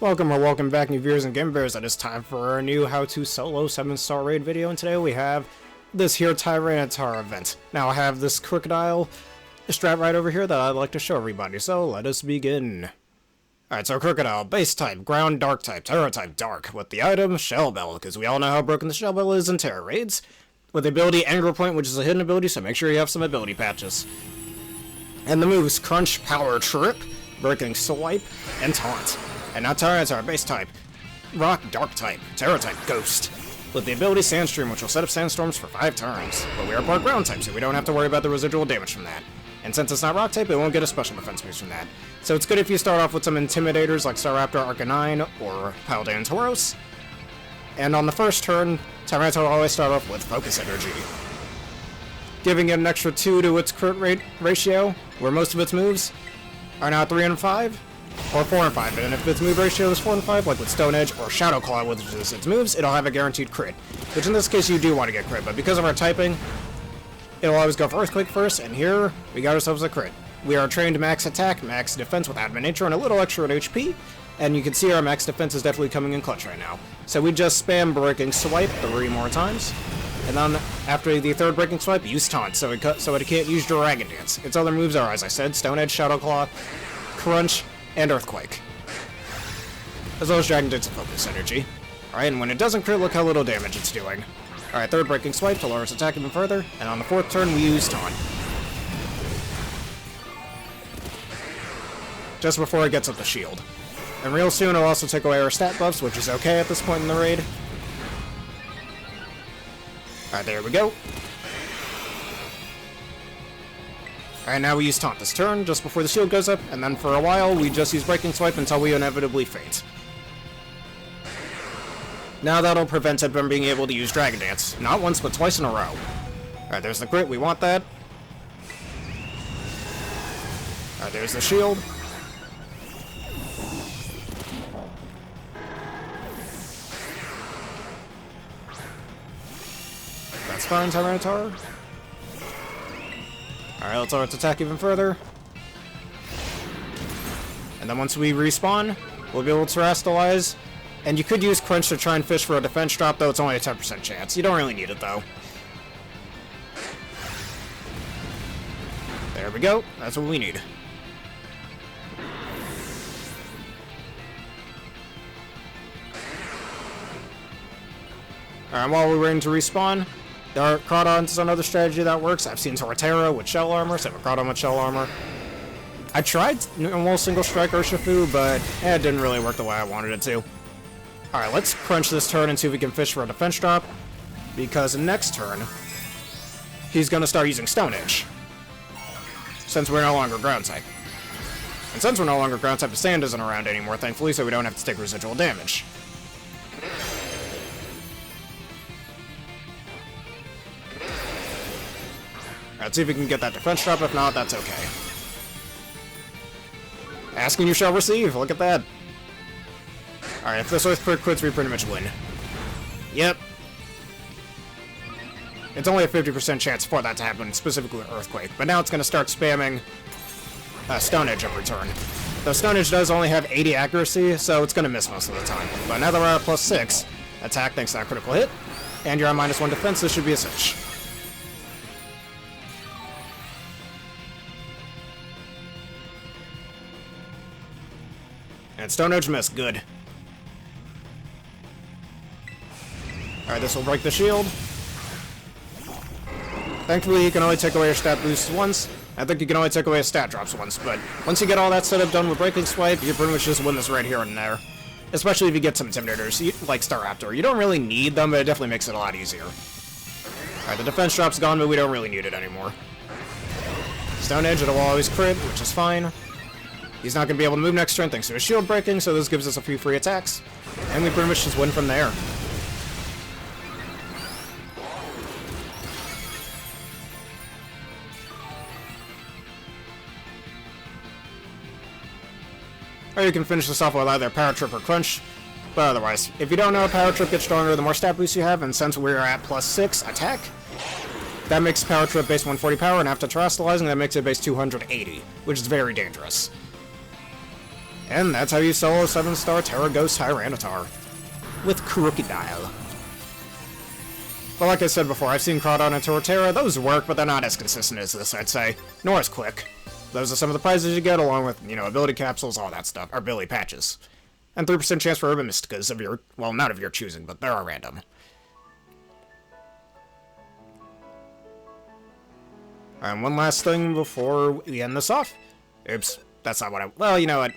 Welcome or welcome back, new viewers and game bears. It is time for our new how-to solo 7-star raid video, and today we have this here Tyranitar event. Now I have this crocodile strat right over here that I'd like to show everybody, so let us begin. Alright, so crocodile, base type, ground, dark type, Tera type, dark, with the item Shell Bell, because we all know how broken the Shell Bell is in Tera raids, with the ability Anger Point, which is a hidden ability, so make sure you have some ability patches. And the moves Crunch, Power, Trip, Breaking Swipe, and Taunt. And now Tyranitar, base type, rock, dark type, Tera type, ghost, with the ability Sandstorm, which will set up sandstorms for 5 turns. But we are part ground type, so we don't have to worry about the residual damage from that. And since it's not rock type, it won't get a special defense boost from that. So it's good if you start off with some intimidators like Staraptor, Arcanine, or Paldean Tauros. And on the first turn, Tyranitar will always start off with Focus Energy, giving it an extra 2 to its crit rate ratio, where most of its moves are now 3 and 5. Or 4 and 5, and if its move ratio is 4 and 5, like with Stone Edge or Shadow Claw, which is its moves, it'll have a guaranteed crit. Which in this case you do want to get crit, but because of our typing, it'll always go for Earthquake first, and here we got ourselves a crit. We are trained max attack, max defense with Adamant Nature, and a little extra at HP, and you can see our max defense is definitely coming in clutch right now. So we just spam Breaking Swipe 3 more times, and then after the third Breaking Swipe, use Taunt, so it can't use Dragon Dance. Its other moves are, as I said, Stone Edge, Shadow Claw, Crunch, and Earthquake, as well as Dragon Dance and Focus Energy. Alright, and when it doesn't crit, look how little damage it's doing. Alright, third Breaking Swipe to lower its attack even further, and on the 4th turn we use Taunt, just before it gets up the shield. And real soon it'll also take away our stat buffs, which is okay at this point in the raid. Alright, there we go. Alright, now we use Taunt this turn, just before the shield goes up, and then for a while, we just use Breaking Swipe until we inevitably faint. Now that'll prevent it from being able to use Dragon Dance. Not once, but twice in a row. Alright, there's the crit, we want that. Alright, there's the shield. That's fine, Tyranitar. Alright, let's lower its attack even further. And then once we respawn, we'll be able to Terastallize. And you could use Crunch to try and fish for a defense drop, though it's only a 10% chance. You don't really need it, though. There we go. That's what we need. Alright, while we're waiting to respawn, Crawdon's another strategy that works. I've seen Tera with Shell Armor, so I have a Crawdon with Shell Armor. I tried normal single strike Urshifu, but it didn't really work the way I wanted it to. Alright, let's crunch this turn and see if we can fish for a defense drop, because next turn, he's going to start using Stone Edge, since we're no longer ground type. And since we're no longer ground type, the sand isn't around anymore, thankfully, so we don't have to take residual damage. Let's see if we can get that defense drop. If not, that's okay. Asking you shall receive. Look at that. Alright, if this Earthquake quits, we pretty much win. Yep. It's only a 50% chance for that to happen, specifically with Earthquake. But now it's going to start spamming Stone Edge every turn. Though Stone Edge does only have 80 accuracy, so it's going to miss most of the time. But now that we're at +6 attack thanks to that critical hit, and you're on -1 defense, this should be a cinch. And Stone Edge missed. Good. Alright, this will break the shield. Thankfully, you can only take away your stat boosts once. I think you can only take away stat drops once, but once you get all that setup done with Breaking Swipe, you pretty much just win this right here and there. Especially if you get some Intimidators, like Staraptor. You don't really need them, but it definitely makes it a lot easier. Alright, the defense drop's gone, but we don't really need it anymore. Stone Edge, it'll always crit, which is fine. He's not going to be able to move next turn thanks to his shield breaking, so this gives us a few free attacks. And we pretty much just win from there. Or you can finish this off with either Power Trip or Crunch. But otherwise, if you don't know, Power Trip gets stronger the more stat boosts you have, and since we're at +6 attack, that makes Power Trip base 140 power, and after Terastallizing, that makes it base 280, which is very dangerous. And that's how you solo 7-star Tera Ghost Tyranitar. With Crocodile. But like I said before, I've seen Crawdon and Torterra. Those work, but they're not as consistent as this, I'd say. Nor as quick. Those are some of the prizes you get, along with, you know, ability capsules, all that stuff. Or ability patches. And 3% chance for Urban Mysticas of your... well, not of your choosing, but they're random. And one last thing before we end this off. Oops, that's not what I... well, you know what?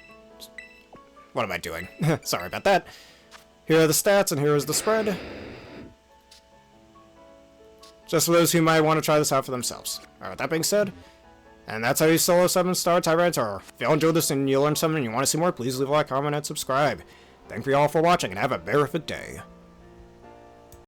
What am I doing? Sorry about that. Here are the stats, and here is the spread. Just for those who might want to try this out for themselves. Alright, with that being said, and that's how you solo 7-star Tyranitar. If y'all enjoyed this and you learned something and you want to see more, please leave a like, comment, and subscribe. Thank you all for watching, and have a berefit day.